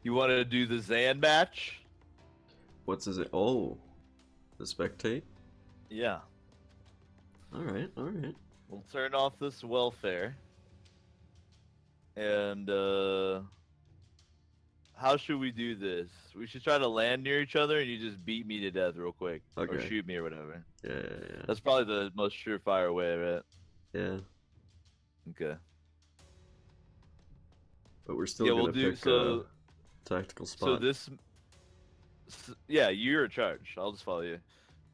You want to do the Zan match? What's his? Oh, the spectate. Yeah. All right, all right. We'll turn off this welfare. And how should we do this? We should try to land near each other, and you just beat me to death real quick, or Okay. shoot me or whatever. Yeah. That's probably the most surefire way, right? Yeah. Okay. But we're still Yeah, gonna we'll do pick so. a tactical spot. So this, yeah, you're in charge. I'll just follow you.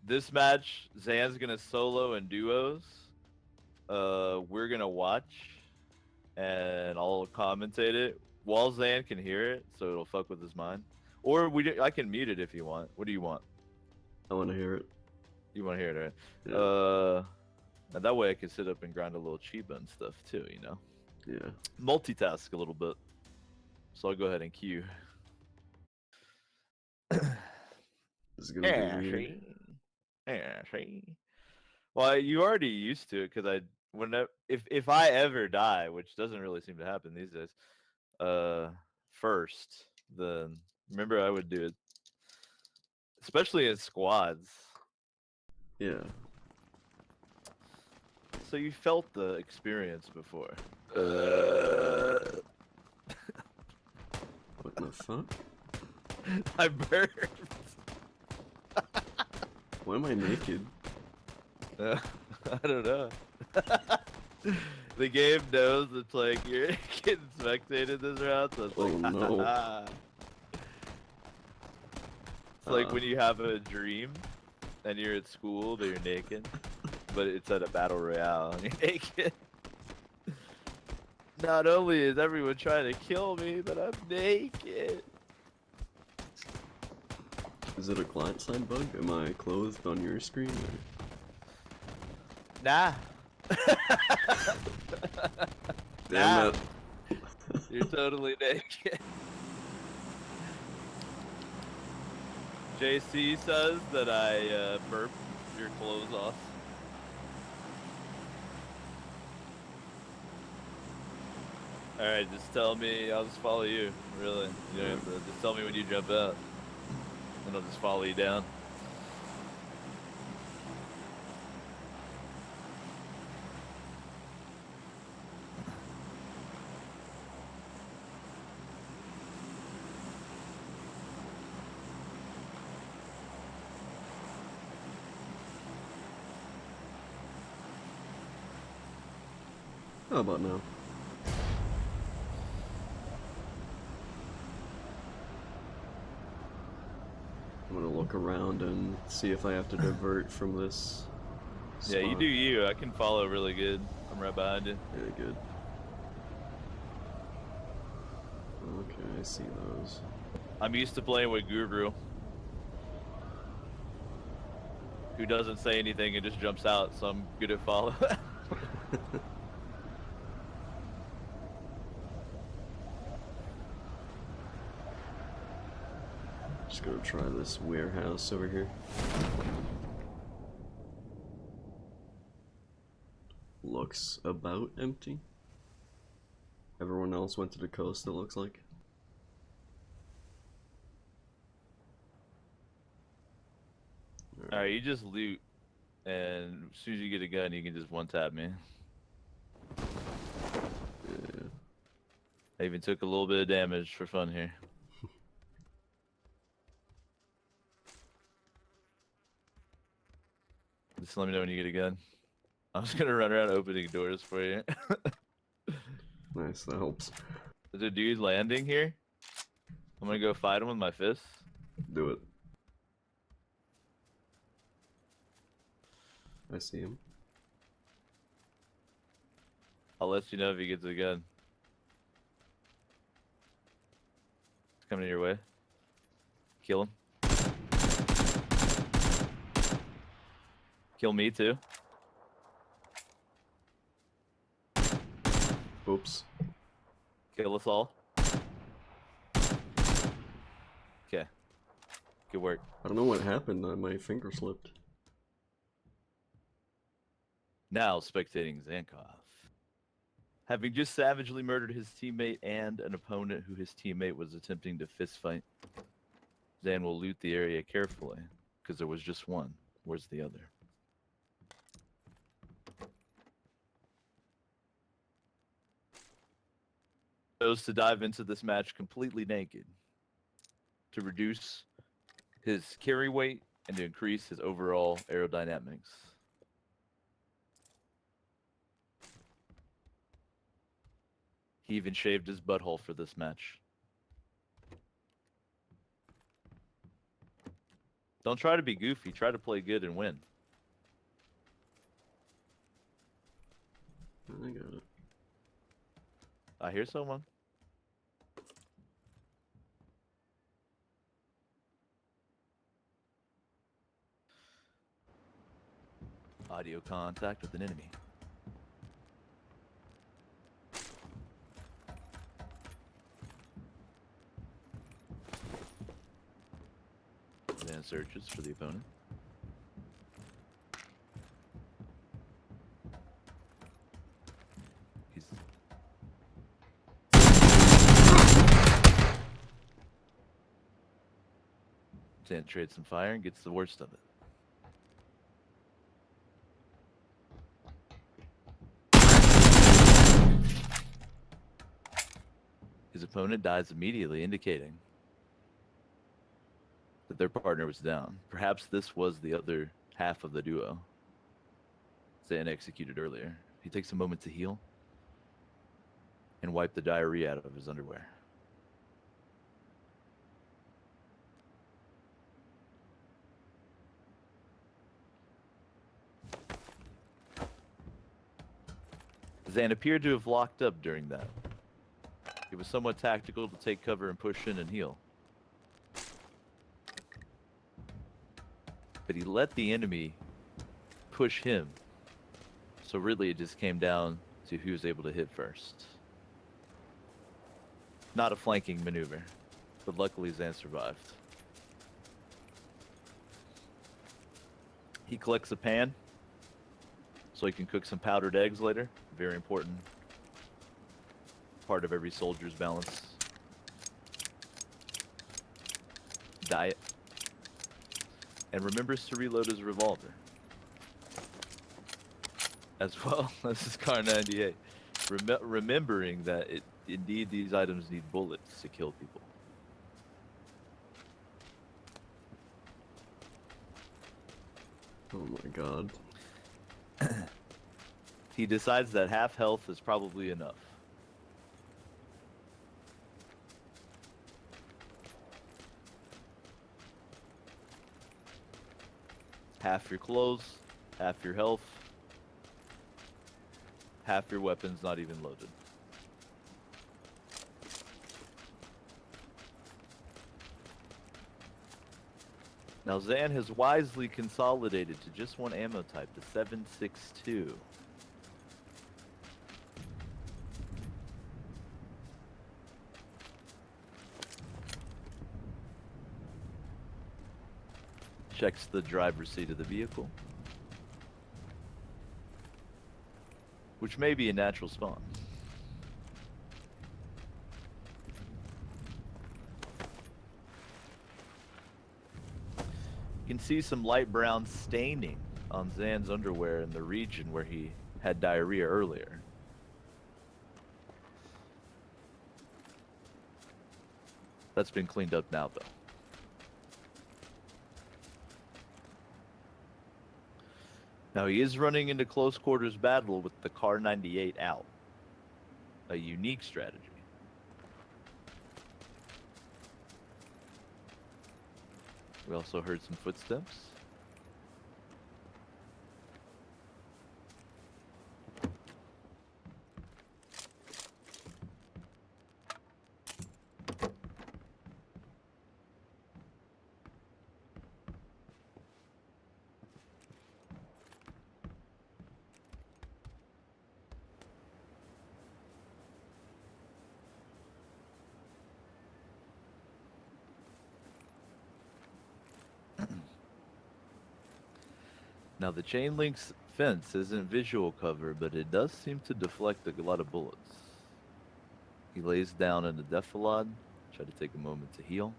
This match, Zan's gonna solo and duos. We're gonna watch, and I'll commentate it while Zan can hear it, so it'll fuck with his mind. Or I can mute it if you want. What do you want? I want to hear it. You want to hear it, right? Yeah. And that way I can sit up and grind a little Chiba and stuff too, you know? Yeah. Multitask a little bit. So I'll go ahead and cue. This is gonna be weird. Well, you already used to it because if I ever die, which doesn't really seem to happen these days, first, then remember I would do it, especially in squads. Yeah. So you felt the experience before. What the fuck? I burped. Why am I naked? I don't know. The game knows it's like you're getting spectated this round, so it's Oh, like, no. It's like when you have a dream and you're at school but you're naked, but it's at a battle royale and you're naked. Not only is everyone trying to kill me, but I'm naked. Is it a client-side bug? Am I clothed on your screen? Or... Nah. Damn it. You're totally naked. JC says that I burped your clothes off. Alright, just tell me, I'll just follow you, really. You don't have to, just tell me when you jump out. And I'll just follow you down. How about now? I'm gonna look around and see if I have to divert from this spot. Yeah, you do you. I can follow really good. I'm right behind you. Yeah, good. Okay, I see those. I'm used to playing with Guru, who doesn't say anything and just jumps out, so I'm good at following. Just gonna try this warehouse over here. Looks about empty. Everyone else went to the coast, it looks like. Alright, you just loot, and as soon as you get a gun, you can just one-tap me. Yeah. I even took a little bit of damage for fun here. Just let me know when you get a gun. I'm just gonna run around opening doors for you. Nice, that helps. There's a dude landing here. I'm gonna go fight him with my fists. Do it. I see him. I'll let you know if he gets a gun. He's coming your way. Kill him. Kill me too. Oops. Kill us all. Okay. Good work. I don't know what happened, my finger slipped. Now spectating Zankov. Having just savagely murdered his teammate and an opponent who his teammate was attempting to fistfight, Zan will loot the area carefully, because there was just one. Where's the other? Chose to dive into this match completely naked to reduce his carry weight and to increase his overall aerodynamics. He even shaved his butthole for this match. Don't try to be goofy. Try to play good and win. I got it. I hear someone. Audio contact with an enemy. Then searches for the opponent. He's Zan trades some fire and gets the worst of it. His opponent dies immediately, indicating that their partner was down. Perhaps this was the other half of the duo Zan executed earlier. He takes a moment to heal and wipe the diarrhea out of his underwear. Zan appeared to have locked up during that. It was somewhat tactical to take cover and push in and heal. But he let the enemy push him. So really it just came down to who was able to hit first. Not a flanking maneuver, but luckily Zan survived. He collects a pan so he can cook some powdered eggs later. Very important part of every soldier's balance diet. And remembers to reload his revolver, as well as his Car 98. Remembering that indeed these items need bullets to kill people. Oh my god. He decides that half health is probably enough. Half your clothes, half your health, half your weapons not even loaded. Now Zan has wisely consolidated to just one ammo type, the 7.62. Checks the driver's seat of the vehicle, which may be a natural spawn. You can see some light brown staining on Zan's underwear in the region where he had diarrhea earlier. That's been cleaned up now, though. Now he is running into close quarters battle with the Car 98 out. A unique strategy. We also heard some footsteps. Now the chain links Fence isn't visual cover, but it does seem to deflect a lot of bullets. He lays down in the defilade. Try to take a moment to heal.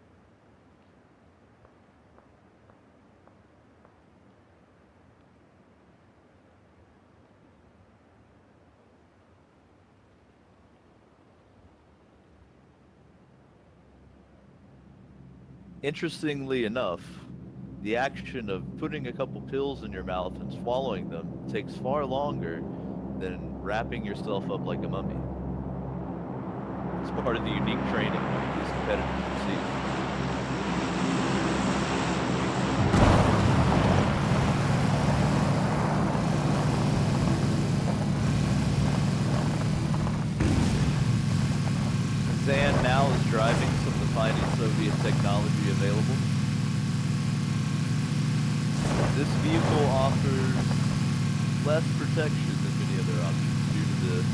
Interestingly enough, the action of putting a couple pills in your mouth and swallowing them takes far longer than wrapping yourself up like a mummy. It's part of the unique training these competitors receive. Zan now is driving some of the finest Soviet technology available. This vehicle offers less protection than many other options due to the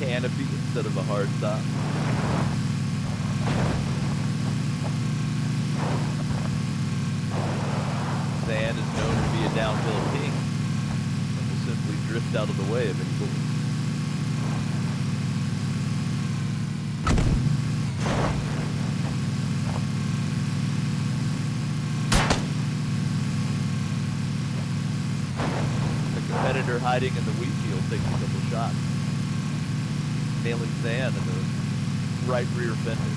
canopy instead of a hard top. Zan is known to be a downhill king and will simply drift out of the way of any bullets. Competitor hiding in the wheat field takes a couple shots, nailing Zan in the right rear fender.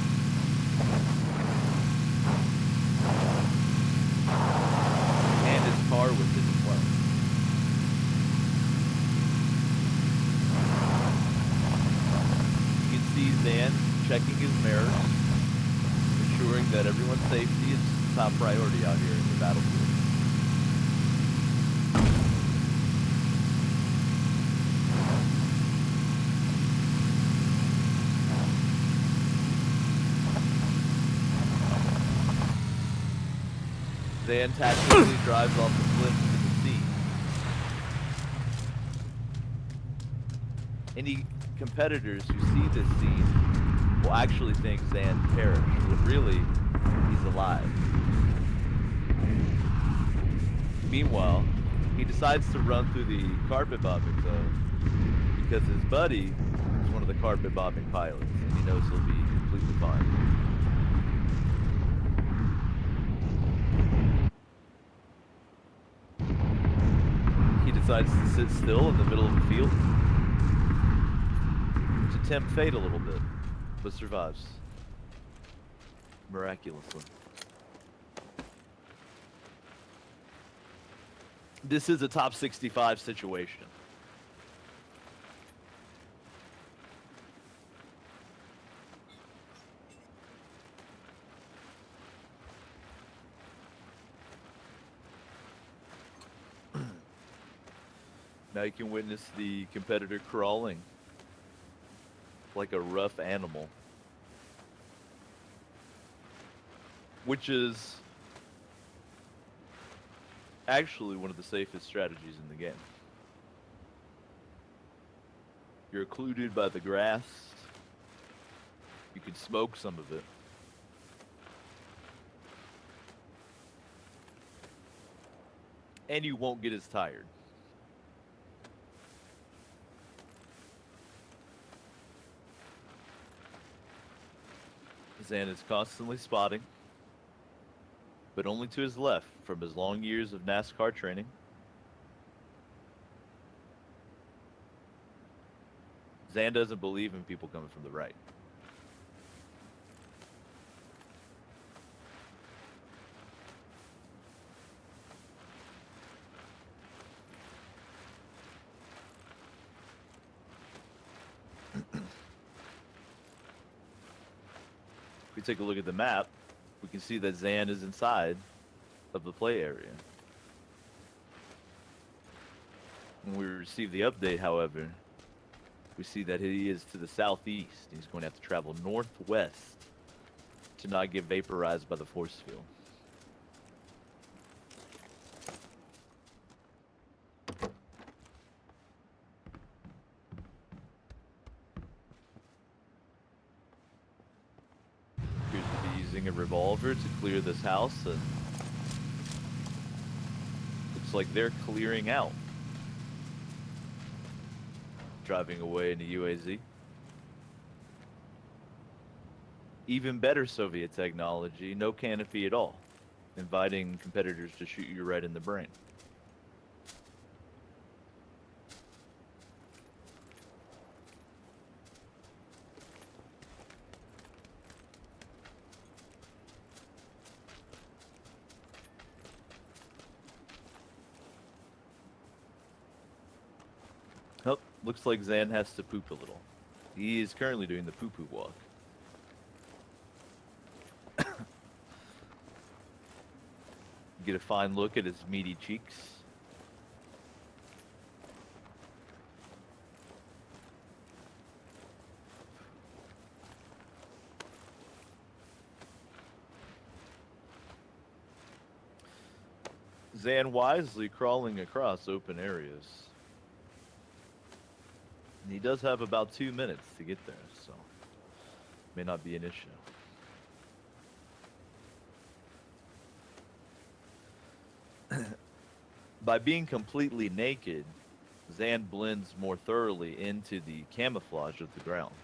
And his car was hit as well. You can see Zan checking his mirrors, ensuring that everyone's safety is top priority out here in the battlefield. Zan tactically drives off the cliff into the sea. Any competitors who see this scene will actually think Zan perished, when really, he's alive. Meanwhile, he decides to run through the carpet bombing zone because his buddy is one of the carpet bombing pilots, and he knows he'll be completely fine. Decides to sit still in the middle of the field to tempt fate a little bit, but survives miraculously. This is a top 65 situation. Now you can witness the competitor crawling like a rough animal, which is actually one of the safest strategies in the game. You're occluded by the grass. You can smoke some of it. And you won't get as tired. Zan is constantly spotting, but only to his left from his long years of NASCAR training. Zan doesn't believe in people coming from the right. If we take a look at the map, we can see that Zan is inside of the play area. When we receive the update, however, we see that he is to the southeast. He's going to have to travel northwest to not get vaporized by the force field. Appears to be using a revolver to clear this house, and looks like they're clearing out driving away in a UAZ. Even better Soviet technology, no canopy at all, inviting competitors to shoot you right in the brain. Oh, looks like Zan has to poop a little. He is currently doing the poo-poo walk. Get a fine look at his meaty cheeks. Zan wisely crawling across open areas. And he does have about 2 minutes to get there, so may not be an issue. By being completely naked, Zan blends more thoroughly into the camouflage of the ground.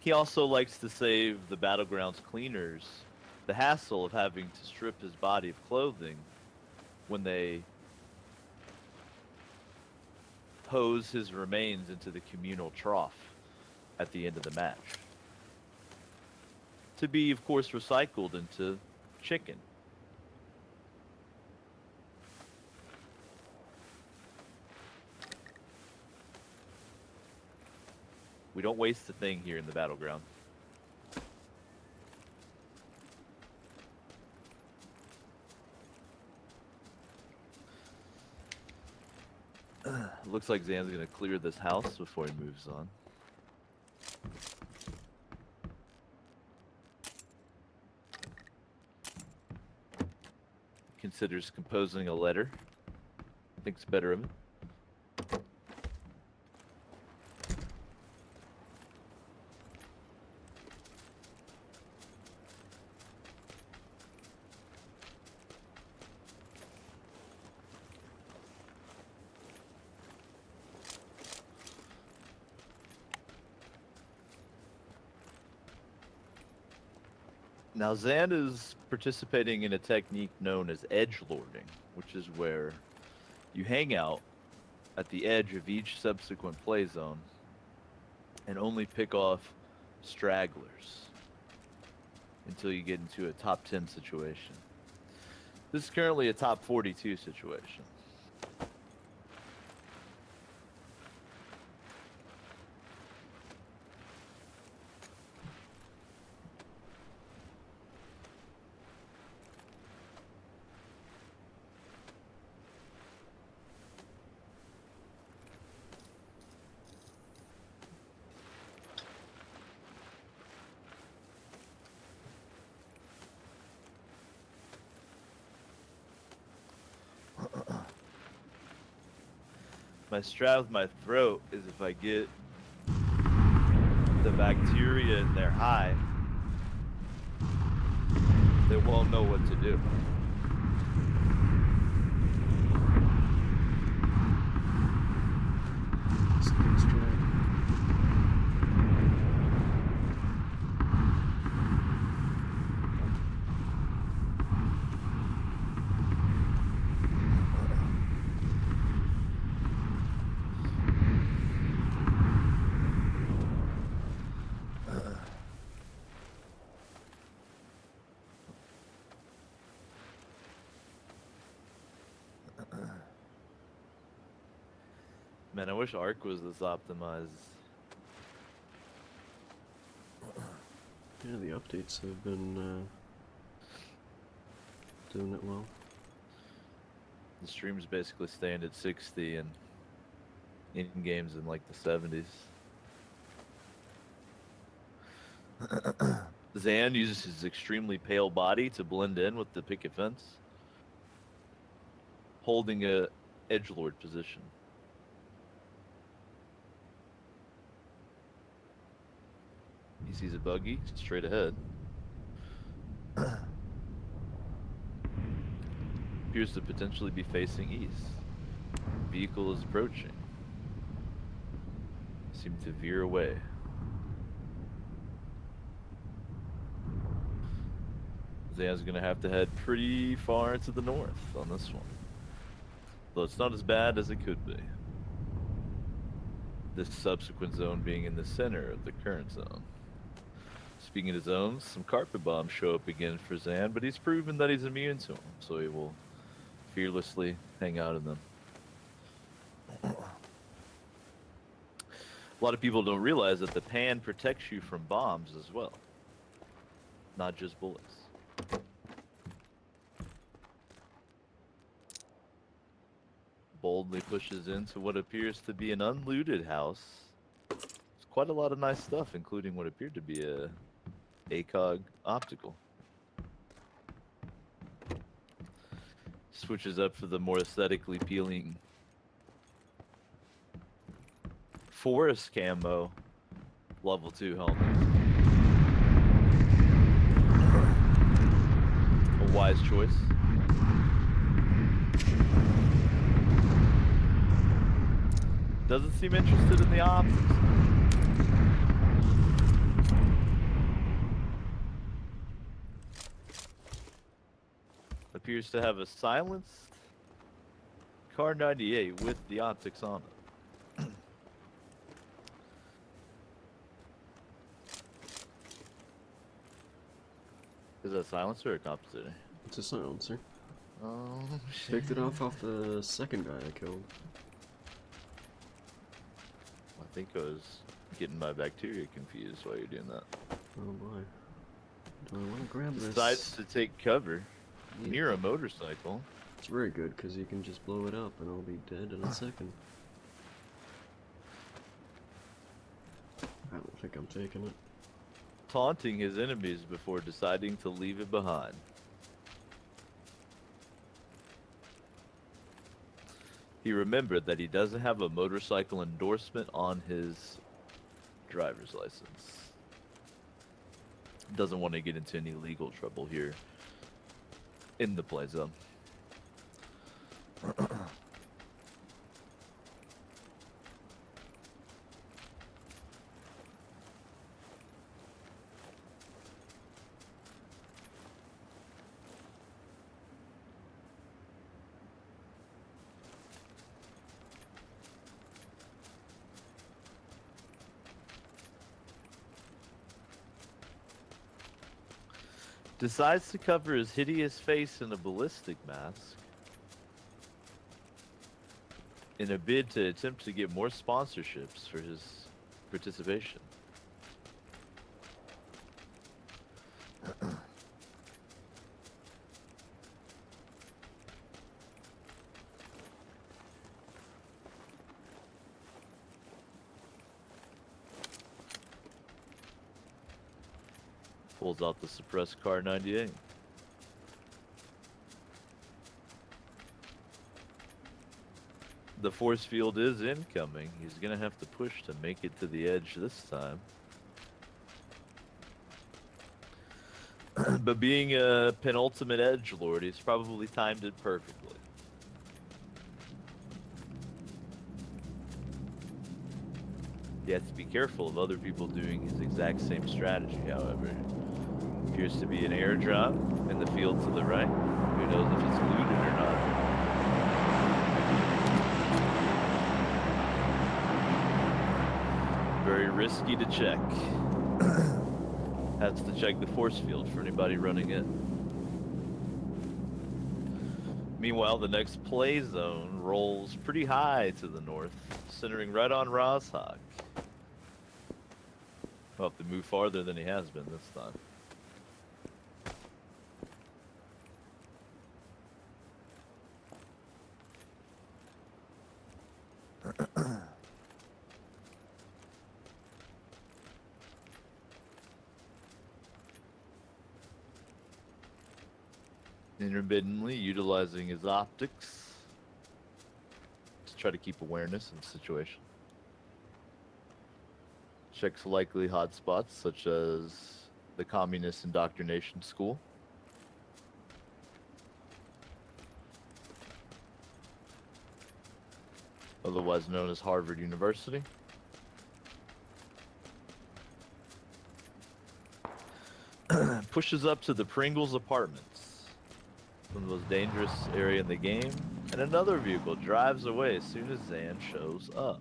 He also likes to save the battlegrounds cleaners the hassle of having to strip his body of clothing when they hose his remains into the communal trough at the end of the match. To be, of course, recycled into chicken. We don't waste a thing here in the battleground. Looks like Zan's going to clear this house before he moves on. Considers composing a letter. Thinks better of it. Now, Zan is participating in a technique known as edge lording, which is where you hang out at the edge of each subsequent play zone and only pick off stragglers until you get into a top 10 situation. This is currently a top 42 situation. My strat with my throat is if I get the bacteria in their hive, they won't know what to do. Man, I wish Arc was this optimized. Yeah, the updates have been doing it well. The stream's basically staying at 60 and in games in like the 70s. Zan uses his extremely pale body to blend in with the picket fence, holding a edgelord position. He sees a buggy straight ahead. Appears to potentially be facing east. Vehicle is approaching. Seem to veer away. Zan's gonna have to head pretty far to the north on this one. Though it's not as bad as it could be. This subsequent zone being in the center of the current zone. Speaking of zones, some carpet bombs show up again for Zan, but he's proven that he's immune to them, so he will fearlessly hang out in them. A lot of people don't realize that the pan protects you from bombs as well, not just bullets. Boldly pushes into what appears to be an unlooted house. There's quite a lot of nice stuff, including what appeared to be a ACOG optical. Switches up for the more aesthetically appealing forest camo level 2 helmet. A wise choice. Doesn't seem interested in the optics. Appears to have a silenced Car 98 with the optics on it. Is that a silencer or a compositor? It's a silencer. Oh, shit. Picked it off the second guy I killed. I think I was getting my bacteria confused while you're doing that. Oh boy. Do I want to grab this? Decides to take cover Yeah. near a motorcycle. It's very good because you can just blow it up and I'll be dead in a second. I don't think I'm taking it. Taunting his enemies before deciding to leave it behind. He remembered that he doesn't have a motorcycle endorsement on his driver's license. Doesn't want to get into any legal trouble here in the play zone. Decides to cover his hideous face in a ballistic mask in a bid to attempt to get more sponsorships for his participation. Pulls out the suppressed Car 98. The force field is incoming. He's gonna have to push to make it to the edge this time. But being a penultimate edgelord, he's probably timed it perfectly. He has to be careful of other people doing his exact same strategy, however. Appears to be an airdrop in the field to the right. Who knows if it's looted or not. Very risky to check. Has to check the force field for anybody running in. Meanwhile, the next play zone rolls pretty high to the north, centering right on Rozhok. We'll have to move farther than he has been this time. Intermittently utilizing his optics to try to keep awareness in the situation. Checks likely hotspots such as the communist indoctrination school. otherwise known as Harvard University. Pushes up to the Pringles apartments, one of the most dangerous area in the game, and another vehicle drives away as soon as Zan shows up.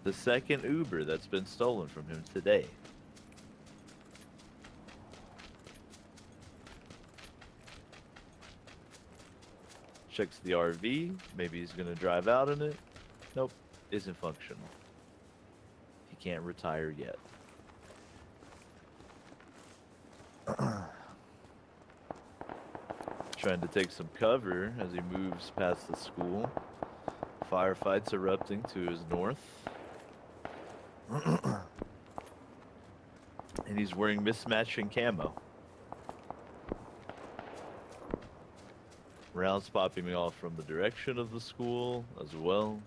The second Uber that's been stolen from him today. Checks the RV, maybe he's gonna drive out in it. Nope, isn't functional. He can't retire yet. Trying to take some cover as he moves past the school. Firefights erupting to his north. And he's wearing mismatching camo. Rounds popping off from the direction of the school as well.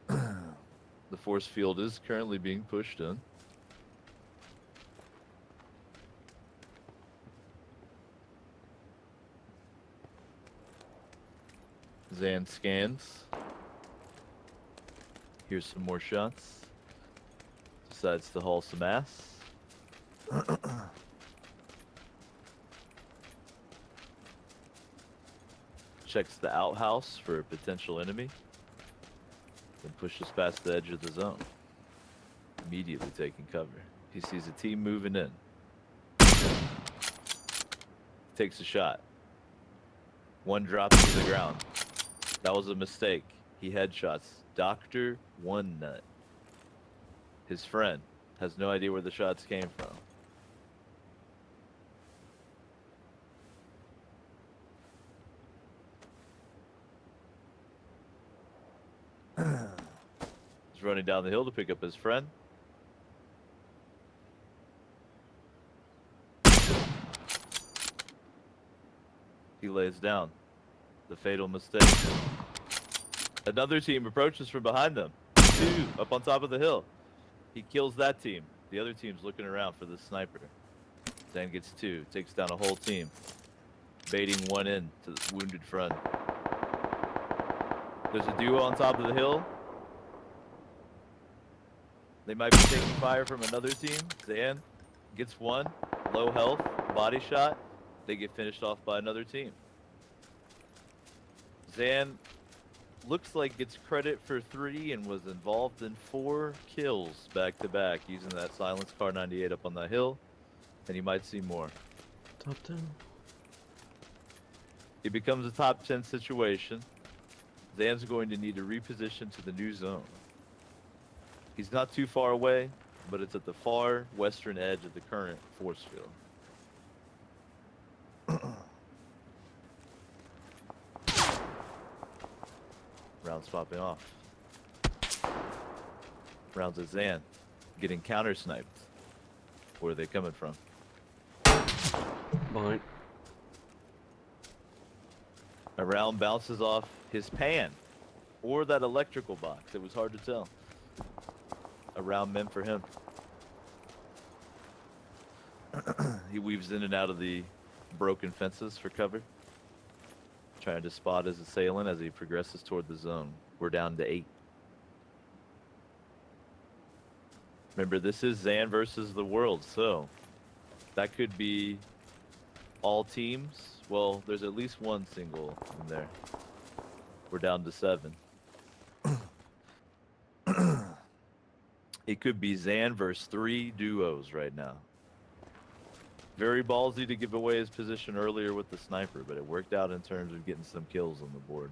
The force field is currently being pushed in. Zan scans. Here's some more shots. Decides to haul some ass. Checks the outhouse for a potential enemy. Then pushes past the edge of the zone. Immediately taking cover. He sees a team moving in. Takes a shot. One drops to the ground. That was a mistake. He headshots Dr. One Nut. His friend has no idea where the shots came from. He's running down the hill to pick up his friend. He lays down. The fatal mistake. Another team approaches from behind them. Two up on top of the hill. He kills that team. The other team's looking around for the sniper. Zan gets two, takes down a whole team. Baiting one in to the wounded friend. There's a duo on top of the hill. They might be taking fire from another team. Zan gets one, low health, body shot. They get finished off by another team. Zan looks like gets credit for 3 and was involved in 4 kills back to back using that silenced Car 98 up on the hill, and you might see more. Top 10. It becomes a top 10 situation. Zan's going to need to reposition to the new zone. He's not too far away, but it's at the far western edge of the current force field. Rounds popping off. Rounds at Zan. Getting counter sniped. Where are they coming from? Behind. A round bounces off his pan. Or that electrical box. It was hard to tell. A round meant for him. He weaves in and out of the broken fences for cover. Trying to spot his assailant as he progresses toward the zone. We're down to 8. Remember, this is Zan versus the world, so that could be all teams. Well, there's at least one single in there. We're down to 7. It could be Zan versus 3 duos right now. Very ballsy to give away his position earlier with the sniper, but it worked out in terms of getting some kills on the board.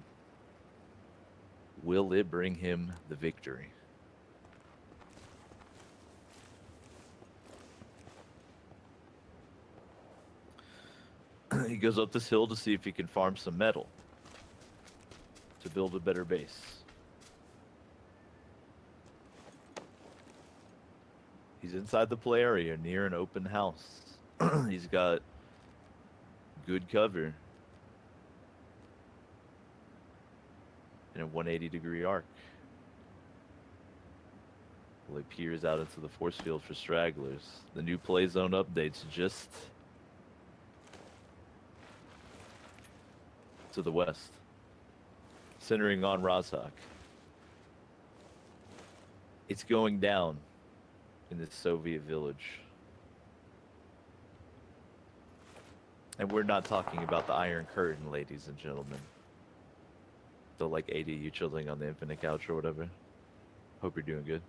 Will it bring him the victory? He goes up this hill to see if he can farm some metal to build a better base. He's inside the play area near an open house. He's got good cover in a 180-degree arc. Well, he peers out into the force field for stragglers. The new play zone updates just to the west, centering on Rozhok. It's going down in this Soviet village. And we're not talking about the Iron Curtain, ladies and gentlemen. The like 80 you chilling on the infinite couch or whatever. Hope you're doing good.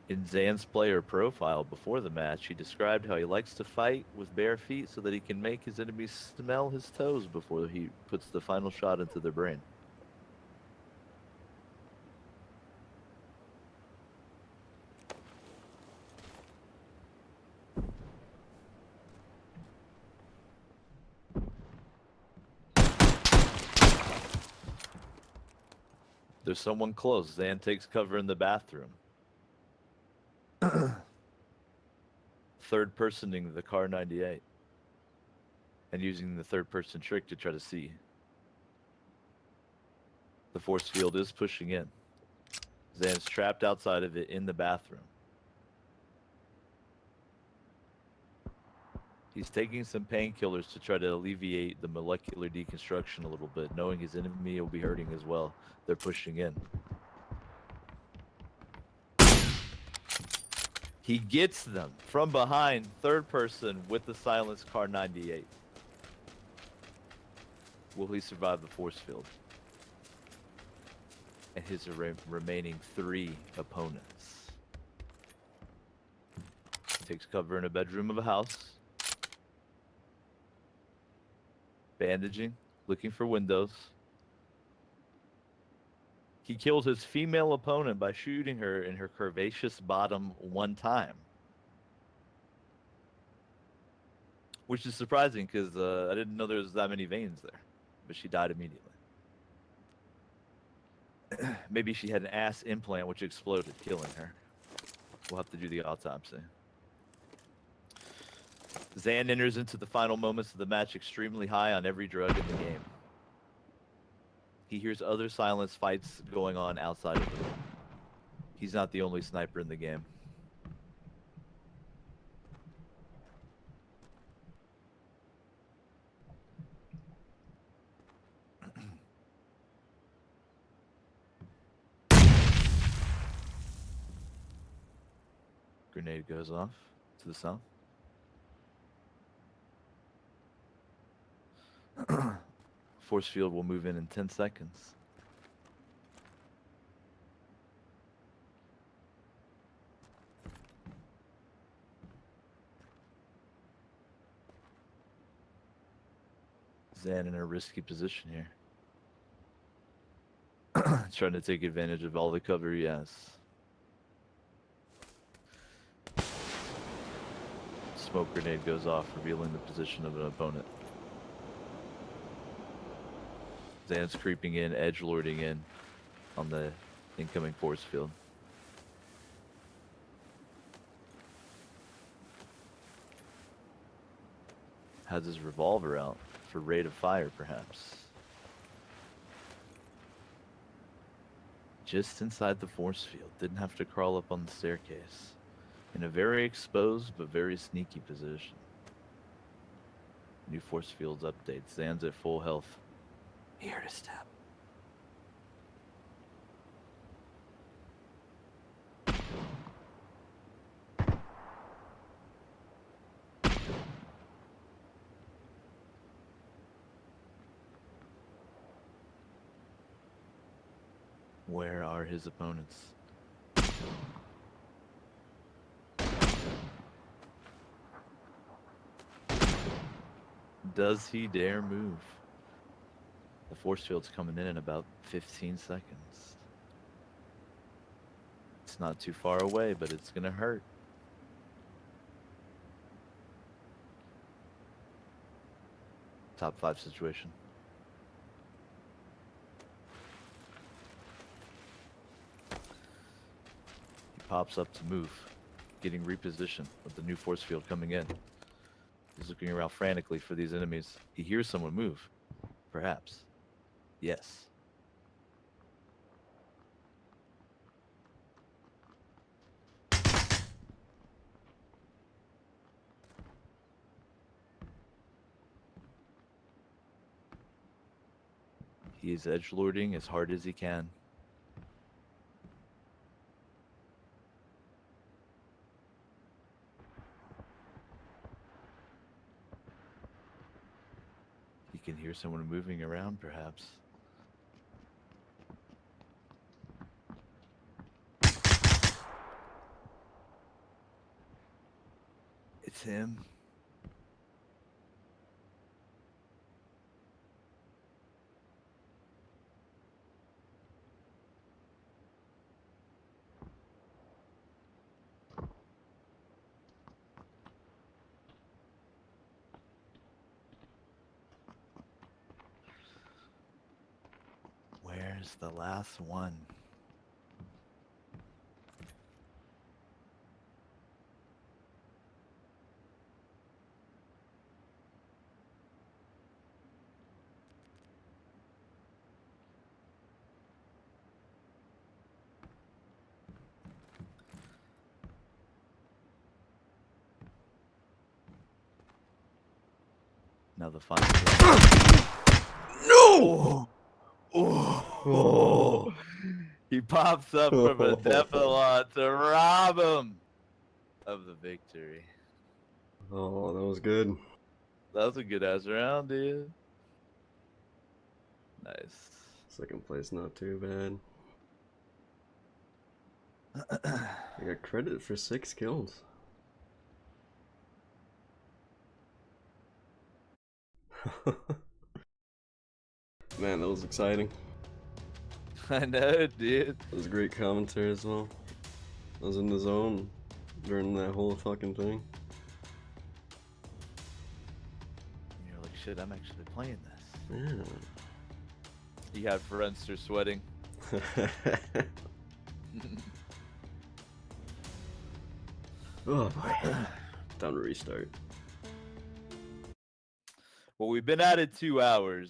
In Zan's player profile before the match, he described how he likes to fight with bare feet so that he can make his enemies smell his toes before he puts the final shot into their brain. There's someone close. Zan takes cover in the bathroom. Third personing the car 98 and using the third person trick to try to see. The force field is pushing in. Zan's trapped outside of it in the bathroom. He's taking some painkillers to try to alleviate the molecular deconstruction a little bit, knowing his enemy will be hurting as well. They're pushing in. He gets them from behind, third person, with the silenced car 98. Will he survive the force field? And his remaining 3 opponents. He takes cover in a bedroom of a house. Bandaging, looking for windows. He killed his female opponent by shooting her in her curvaceous bottom 1 time. Which is surprising because I didn't know there was that many veins there. But she died immediately. Maybe she had an ass implant which exploded, killing her. We'll have to do the autopsy. Zan enters into the final moments of the match extremely high on every drug in the game. He hears other silenced fights going on outside of the room. He's not the only sniper in the game. Grenade goes off to the south. Force field will move in 10 seconds. Zan in a risky position here. Trying to take advantage of all the cover he has. Smoke grenade goes off, revealing the position of an opponent. Zan's creeping in, edgelording in on the incoming force field. Has his revolver out for rate of fire, perhaps. Just inside the force field. Didn't have to crawl up on the staircase. In a very exposed but very sneaky position. New force fields update. Zan's at full health. Here to step. Where are his opponents? Does he dare move? The force field's coming in about 15 seconds. It's not too far away, but it's gonna hurt. Top 5 situation. He pops up to move, getting repositioned with the new force field coming in. He's looking around frantically for these enemies. He hears someone move. Perhaps. Yes. He's edgelording as hard as he can. He can hear someone moving around, perhaps. It's him. Where's the last one? Now the final. No! Oh. He pops up from a Defilon to rob him of the victory. Oh, that was good. That was a good ass round, dude. Nice. Second place, not too bad. I got credit for 6 kills. Man, that was exciting. I know, dude. That was great commentary as well. I was in the zone during that whole fucking thing. You're like, shit, I'm actually playing this. Yeah. You had Friendster sweating. Oh boy. Time to restart. Well, we've been at it 2 hours.